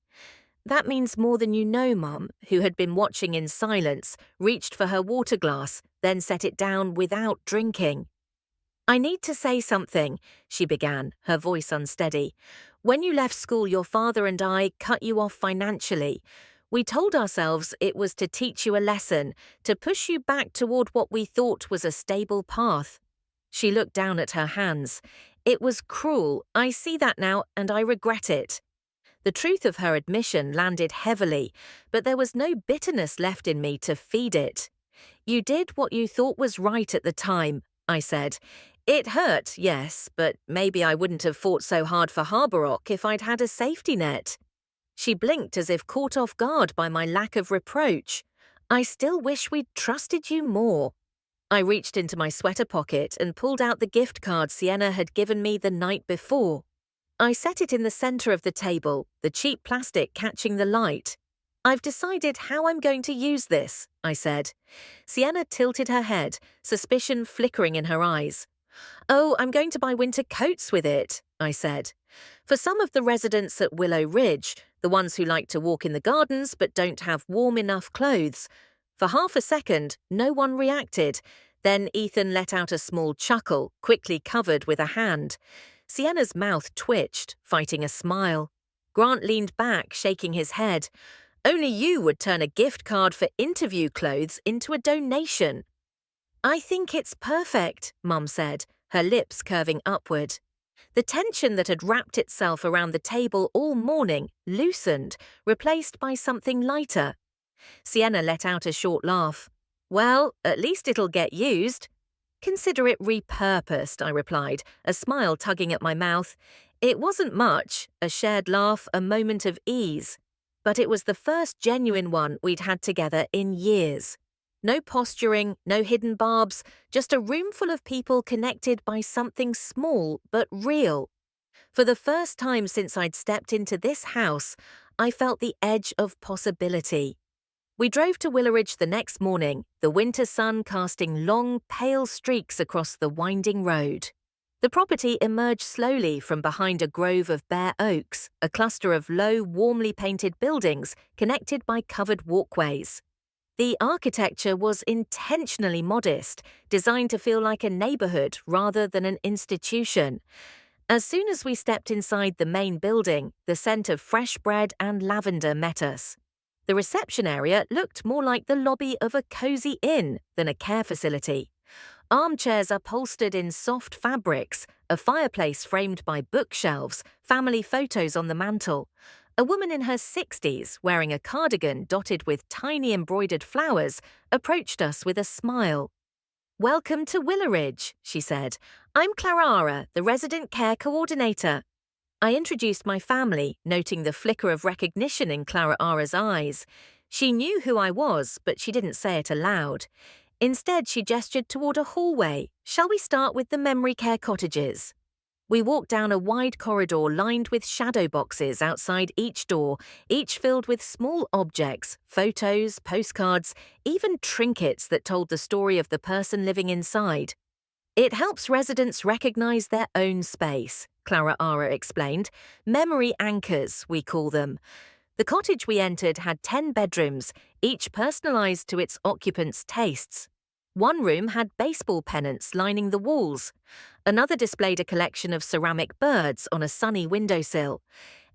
That means more than you know, Mum, who had been watching in silence, reached for her water glass, then set it down without drinking. I need to say something, she began, her voice unsteady. When you left school, your father and I cut you off financially. We told ourselves it was to teach you a lesson, to push you back toward what we thought was a stable path. She looked down at her hands. It was cruel. I see that now, and I regret it. The truth of her admission landed heavily, but there was no bitterness left in me to feed it. You did what you thought was right at the time, I said. It hurt, yes, but maybe I wouldn't have fought so hard for Harbour Rock if I'd had a safety net. She blinked as if caught off guard by my lack of reproach. I still wish we'd trusted you more. I reached into my sweater pocket and pulled out the gift card Sienna had given me the night before. I set it in the center of the table, the cheap plastic catching the light. I've decided how I'm going to use this, I said. Sienna tilted her head, suspicion flickering in her eyes. Oh, I'm going to buy winter coats with it, I said. For some of the residents at Willow Ridge, the ones who like to walk in the gardens but don't have warm enough clothes. For half a second, no one reacted. Then Ethan let out a small chuckle, quickly covered with a hand. Sienna's mouth twitched, fighting a smile. Grant leaned back, shaking his head. Only you would turn a gift card for interview clothes into a donation. I think it's perfect, Mum said, her lips curving upward. The tension that had wrapped itself around the table all morning loosened, replaced by something lighter. Sienna let out a short laugh. Well, at least it'll get used. Consider it repurposed, I replied, a smile tugging at my mouth. It wasn't much, a shared laugh, a moment of ease. But it was the first genuine one we'd had together in years. No posturing, no hidden barbs, just a room full of people connected by something small but real. For the first time since I'd stepped into this house, I felt the edge of possibility. We drove to Willowridge the next morning, the winter sun casting long, pale streaks across the winding road. The property emerged slowly from behind a grove of bare oaks, a cluster of low, warmly painted buildings connected by covered walkways. The architecture was intentionally modest, designed to feel like a neighborhood rather than an institution. As soon as we stepped inside the main building, the scent of fresh bread and lavender met us. The reception area looked more like the lobby of a cozy inn than a care facility. Armchairs upholstered in soft fabrics, a fireplace framed by bookshelves, family photos on the mantel. A woman in her 60s, wearing a cardigan dotted with tiny embroidered flowers, approached us with a smile. "Welcome to Willowridge," she said. "I'm Clara, the resident care coordinator." I introduced my family, noting the flicker of recognition in Clara's eyes. She knew who I was, but she didn't say it aloud. Instead, she gestured toward a hallway. "Shall we start with the memory care cottages?" We walked down a wide corridor lined with shadow boxes outside each door, each filled with small objects, photos, postcards, even trinkets that told the story of the person living inside. It helps residents recognize their own space, Clara explained. Memory anchors, we call them. The cottage we entered had 10 bedrooms, each personalized to its occupants' tastes. One room had baseball pennants lining the walls. Another displayed a collection of ceramic birds on a sunny windowsill.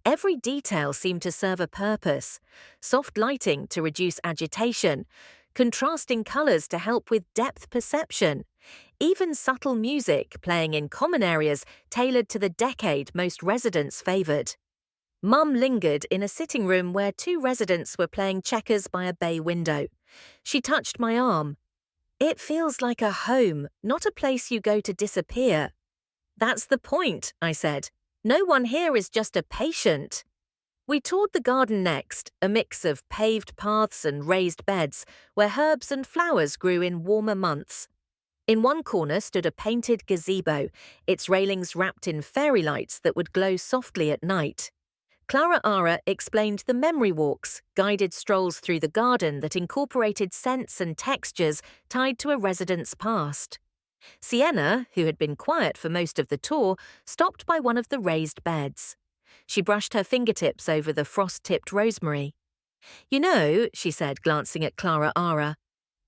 Every detail seemed to serve a purpose. Soft lighting to reduce agitation, contrasting colors to help with depth perception. Even subtle music playing in common areas tailored to the decade most residents favored. Mum lingered in a sitting room where 2 residents were playing checkers by a bay window. She touched my arm. "It feels like a home, not a place you go to disappear." "That's the point," I said. "No one here is just a patient." We toured the garden next, a mix of paved paths and raised beds, where herbs and flowers grew in warmer months. In one corner stood a painted gazebo, its railings wrapped in fairy lights that would glow softly at night. Clara explained the memory walks, guided strolls through the garden that incorporated scents and textures tied to a resident's past. Sienna, who had been quiet for most of the tour, stopped by one of the raised beds. She brushed her fingertips over the frost-tipped rosemary. "You know," she said, glancing at Clara,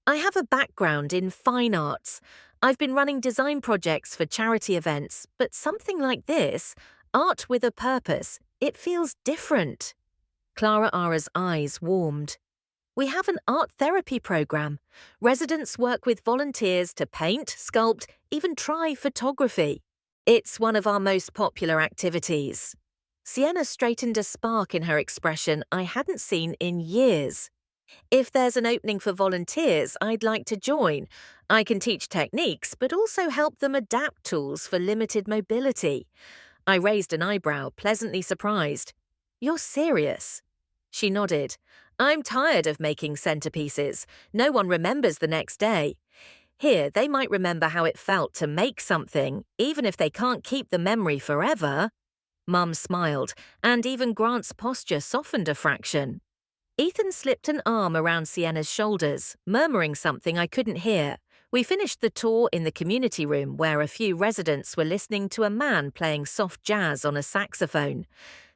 "I have a background in fine arts. I've been running design projects for charity events, but something like this, art with a purpose, it feels different." Clara's eyes warmed. "We have an art therapy program. Residents work with volunteers to paint, sculpt, even try photography. It's one of our most popular activities." Sienna straightened a spark in her expression I hadn't seen in years. "If there's an opening for volunteers, I'd like to join. I can teach techniques, but also help them adapt tools for limited mobility." I raised an eyebrow, pleasantly surprised. "You're serious?" She nodded. "I'm tired of making centerpieces. No one remembers the next day. Here, they might remember how it felt to make something, even if they can't keep the memory forever." Mum smiled, and even Grant's posture softened a fraction. Ethan slipped an arm around Sienna's shoulders, murmuring something I couldn't hear. We finished the tour in the community room where a few residents were listening to a man playing soft jazz on a saxophone.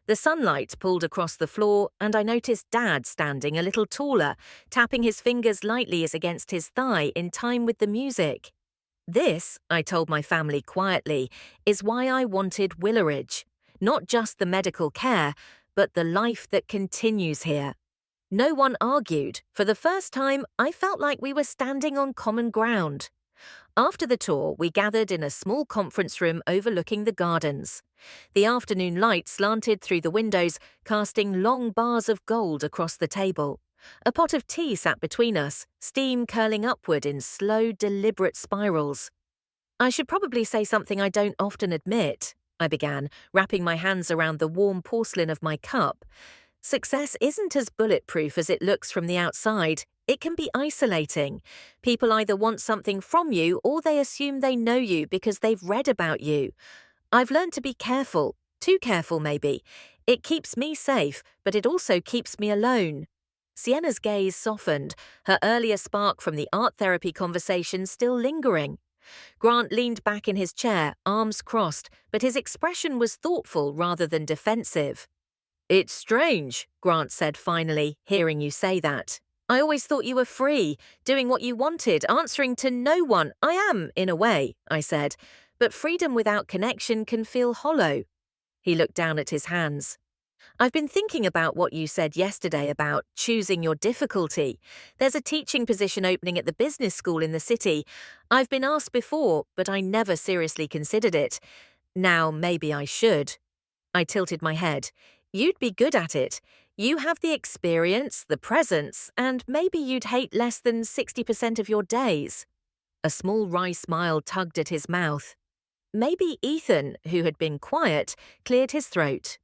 The sunlight pulled across the floor, and I noticed Dad standing a little taller, tapping his fingers lightly as against his thigh in time with the music. This, I told my family quietly, is why I wanted Willeridge. Not just the medical care, but the life that continues here. No one argued. For the first time, I felt like we were standing on common ground. After the tour, we gathered in a small conference room overlooking the gardens. The afternoon light slanted through the windows, casting long bars of gold across the table. A pot of tea sat between us, steam curling upward in slow, deliberate spirals. I should probably say something I don't often admit, I began, wrapping my hands around the warm porcelain of my cup. Success isn't as bulletproof as it looks from the outside. It can be isolating. People either want something from you or they assume they know you because they've read about you. I've learned to be careful, too careful maybe. It keeps me safe, but it also keeps me alone. Sienna's gaze softened, her earlier spark from the art therapy conversation still lingering. Grant leaned back in his chair, arms crossed, but his expression was thoughtful rather than defensive. "It's strange," Grant said finally, hearing you say that. "I always thought you were free, doing what you wanted, answering to no one. I am, in a way," I said, "but freedom without connection can feel hollow." He looked down at his hands. "I've been thinking about what you said yesterday about choosing your difficulty. There's a teaching position opening at the business school in the city. I've been asked before, but I never seriously considered it. Now maybe I should." I tilted my head. "You'd be good at it. You have the experience, the presence, and maybe you'd hate less than 60% of your days." A small wry smile tugged at his mouth. Maybe Ethan, who had been quiet, cleared his throat.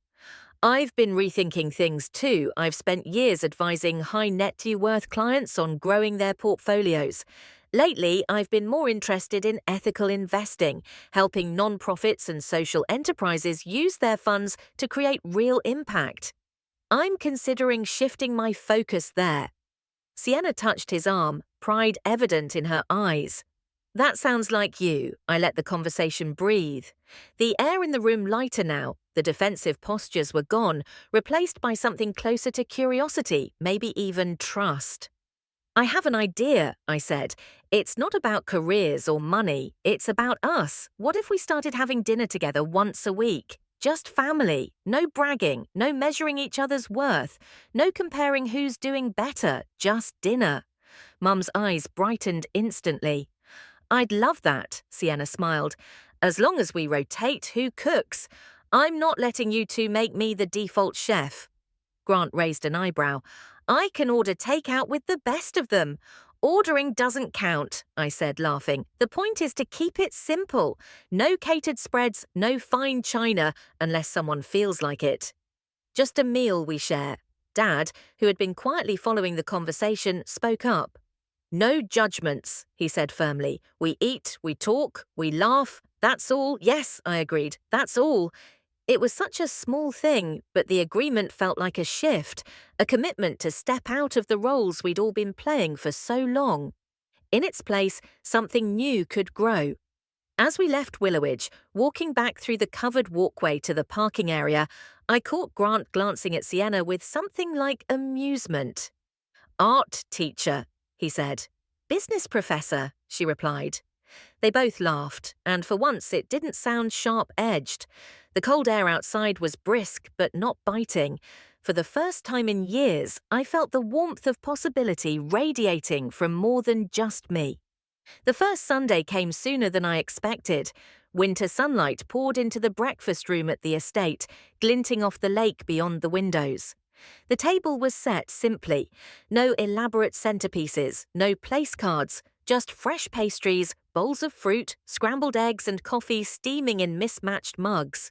"I've been rethinking things too. I've spent years advising high net worth clients on growing their portfolios. Lately, I've been more interested in ethical investing, helping non-profits and social enterprises use their funds to create real impact. I'm considering shifting my focus there." Sienna touched his arm, pride evident in her eyes. "That sounds like you." I let the conversation breathe. The air in the room lighter now. The defensive postures were gone, replaced by something closer to curiosity, maybe even trust. "I have an idea," I said. "It's not about careers or money. It's about us. What if we started having dinner together once a week? Just family. No bragging, no measuring each other's worth, no comparing who's doing better, just dinner." Mum's eyes brightened instantly. "I'd love that," Sienna smiled. "As long as we rotate who cooks. I'm not letting you two make me the default chef." Grant raised an eyebrow. "I can order takeout with the best of them." "Ordering doesn't count," I said, laughing. "The point is to keep it simple. No catered spreads, no fine china, unless someone feels like it. Just a meal we share." Dad, who had been quietly following the conversation, spoke up. "No judgments," he said firmly. "We eat, we talk, we laugh. That's all." "Yes," I agreed. "That's all." It was such a small thing, but the agreement felt like a shift, a commitment to step out of the roles we'd all been playing for so long. In its place, something new could grow. As we left Willowidge, walking back through the covered walkway to the parking area, I caught Grant glancing at Sienna with something like amusement. "Art teacher," he said. "Business professor," she replied. They both laughed, and for once it didn't sound sharp-edged. The cold air outside was brisk but not biting. For the first time in years, I felt the warmth of possibility radiating from more than just me. The first Sunday came sooner than I expected. Winter sunlight poured into the breakfast room at the estate, glinting off the lake beyond the windows. The table was set simply. No elaborate centerpieces, no place cards, just fresh pastries, bowls of fruit, scrambled eggs and coffee steaming in mismatched mugs.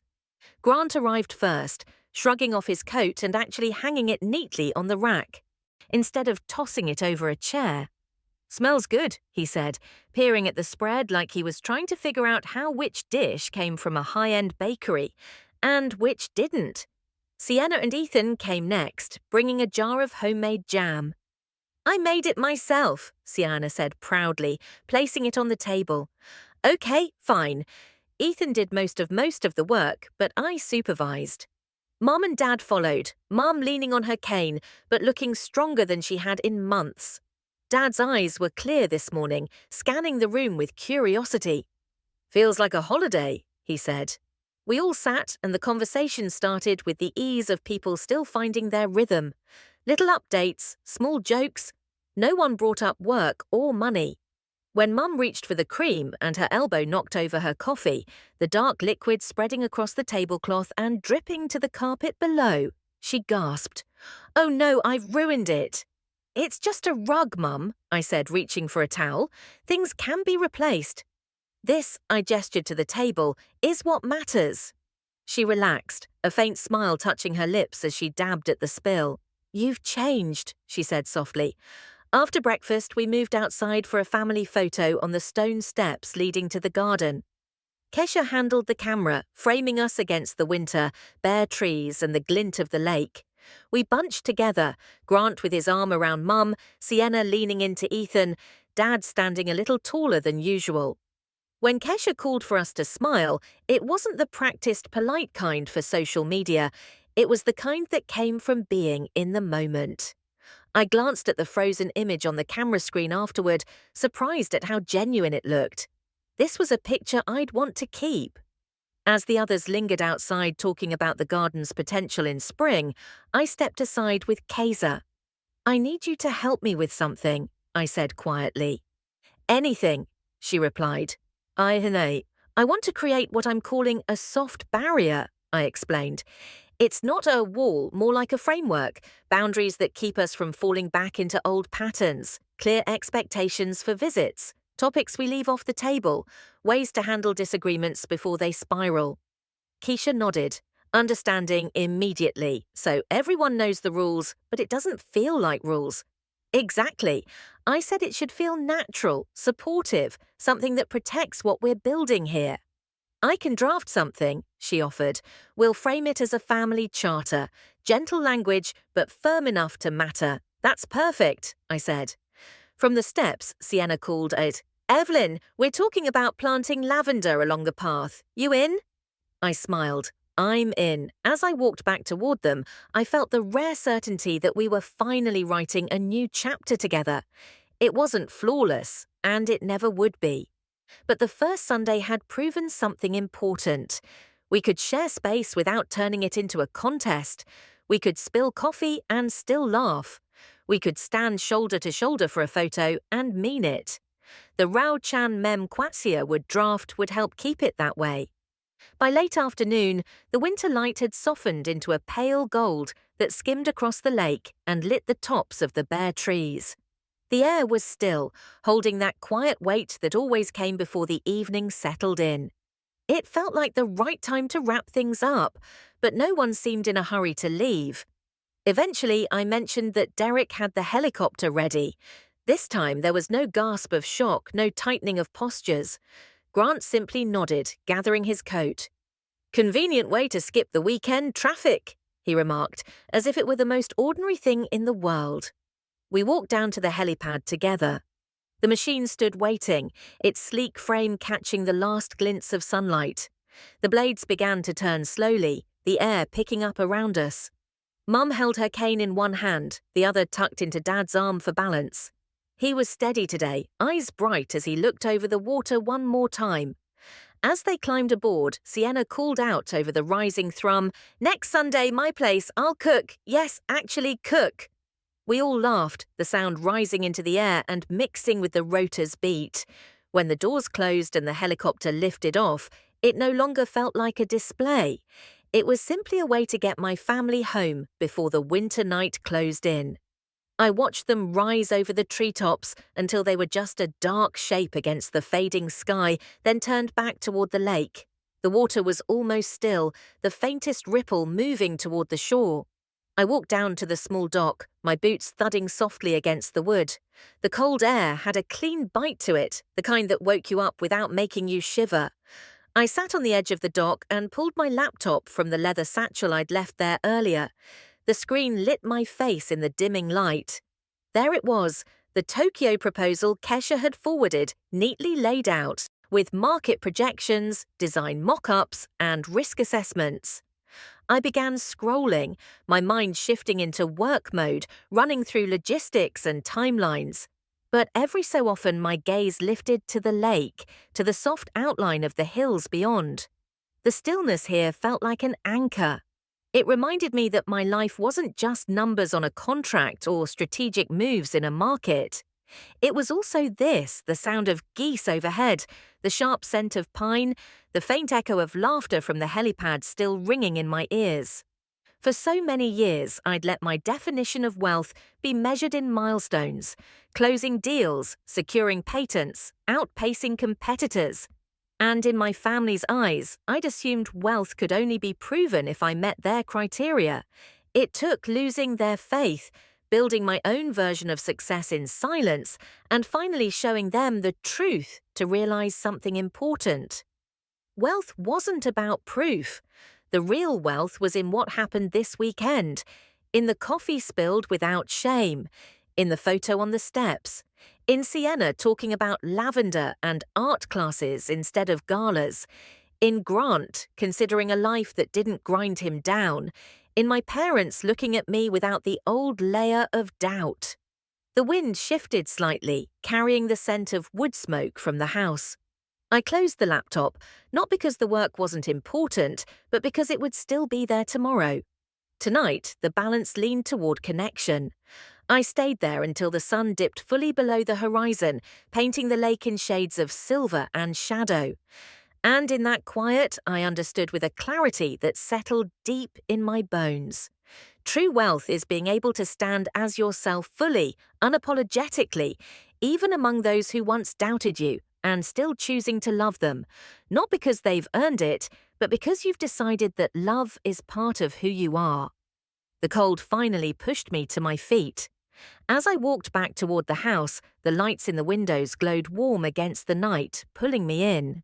Grant arrived first, shrugging off his coat and actually hanging it neatly on the rack, instead of tossing it over a chair. "Smells good," he said, peering at the spread like he was trying to figure out how which dish came from a high-end bakery, and which didn't. Sienna and Ethan came next, bringing a jar of homemade jam. "I made it myself," Sienna said proudly, placing it on the table. "Okay, fine." Ethan did most of the work, but I supervised. Mum and Dad followed, Mum leaning on her cane, but looking stronger than she had in months. Dad's eyes were clear this morning, scanning the room with curiosity. "Feels like a holiday," he said. We all sat and the conversation started with the ease of people still finding their rhythm. Little updates, small jokes. No one brought up work or money. When Mum reached for the cream and her elbow knocked over her coffee, the dark liquid spreading across the tablecloth and dripping to the carpet below, she gasped. "Oh no, I've ruined it." "It's just a rug, Mum," I said, reaching for a towel. "Things can be replaced." "This," I gestured to the table, "is what matters." She relaxed, a faint smile touching her lips as she dabbed at the spill. "You've changed," she said softly. After breakfast, we moved outside for a family photo on the stone steps leading to the garden. Kesha handled the camera, framing us against the winter, bare trees and the glint of the lake. We bunched together, Grant with his arm around Mum, Sienna leaning into Ethan, Dad standing a little taller than usual. When Kesha called for us to smile, it wasn't the practiced polite kind for social media. It was the kind that came from being in the moment. I glanced at the frozen image on the camera screen afterward, surprised at how genuine it looked. This was a picture I'd want to keep. As the others lingered outside talking about the garden's potential in spring, I stepped aside with Kaiser. "I need you to help me with something," I said quietly. "Anything," she replied. I want to create what I'm calling a soft barrier," I explained. "It's not a wall, more like a framework, boundaries that keep us from falling back into old patterns, clear expectations for visits, topics we leave off the table, ways to handle disagreements before they spiral." Keisha nodded, understanding immediately. "So everyone knows the rules, but it doesn't feel like rules." "Exactly. I said it should feel natural, supportive, something that protects what we're building here." "I can draft something," she offered. "We'll frame it as a family charter. Gentle language, but firm enough to matter." "That's perfect," I said. From the steps, Sienna called out, "Evelyn, we're talking about planting lavender along the path. You in?" I smiled. "I'm in." As I walked back toward them, I felt the rare certainty that we were finally writing a new chapter together. It wasn't flawless, and it never would be. But the first Sunday had proven something important. We could share space without turning it into a contest. We could spill coffee and still laugh. We could stand shoulder to shoulder for a photo and mean it. The Rao Chan Mem Kwatsia draft would help keep it that way. By late afternoon, the winter light had softened into a pale gold that skimmed across the lake and lit the tops of the bare trees. The air was still, holding that quiet weight that always came before the evening settled in. It felt like the right time to wrap things up, but no one seemed in a hurry to leave. Eventually, I mentioned that Derek had the helicopter ready. This time, there was no gasp of shock, no tightening of postures. Grant simply nodded, gathering his coat. "Convenient way to skip the weekend traffic," he remarked, as if it were the most ordinary thing in the world. We walked down to the helipad together. The machine stood waiting, its sleek frame catching the last glints of sunlight. The blades began to turn slowly, the air picking up around us. Mum held her cane in one hand, the other tucked into Dad's arm for balance. He was steady today, eyes bright as he looked over the water one more time. As they climbed aboard, Sienna called out over the rising thrum, "Next Sunday, my place, I'll cook. Yes, actually cook." We all laughed, the sound rising into the air and mixing with the rotor's beat. When the doors closed and the helicopter lifted off, it no longer felt like a display. It was simply a way to get my family home before the winter night closed in. I watched them rise over the treetops until they were just a dark shape against the fading sky, then turned back toward the lake. The water was almost still, the faintest ripple moving toward the shore. I walked down to the small dock, my boots thudding softly against the wood. The cold air had a clean bite to it, the kind that woke you up without making you shiver. I sat on the edge of the dock and pulled my laptop from the leather satchel I'd left there earlier. The screen lit my face in the dimming light. There it was, the Tokyo proposal Kesha had forwarded, neatly laid out, with market projections, design mock-ups, and risk assessments. I began scrolling, my mind shifting into work mode, running through logistics and timelines. But every so often my gaze lifted to the lake, to the soft outline of the hills beyond. The stillness here felt like an anchor. It reminded me that my life wasn't just numbers on a contract or strategic moves in a market. It was also this, the sound of geese overhead, the sharp scent of pine, the faint echo of laughter from the helipad still ringing in my ears. For so many years, I'd let my definition of wealth be measured in milestones, closing deals, securing patents, outpacing competitors. And in my family's eyes, I'd assumed wealth could only be proven if I met their criteria. It took losing their faith, building my own version of success in silence, and finally showing them the truth to realize something important. Wealth wasn't about proof. The real wealth was in what happened this weekend, in the coffee spilled without shame, in the photo on the steps, in Sienna talking about lavender and art classes instead of galas, in Grant considering a life that didn't grind him down, in my parents looking at me without the old layer of doubt. The wind shifted slightly, carrying the scent of wood smoke from the house. I closed the laptop, not because the work wasn't important, but because it would still be there tomorrow. Tonight, the balance leaned toward connection. I stayed there until the sun dipped fully below the horizon, painting the lake in shades of silver and shadow. And in that quiet, I understood with a clarity that settled deep in my bones. True wealth is being able to stand as yourself fully, unapologetically, even among those who once doubted you, and still choosing to love them, not because they've earned it, but because you've decided that love is part of who you are. The cold finally pushed me to my feet. As I walked back toward the house, the lights in the windows glowed warm against the night, pulling me in.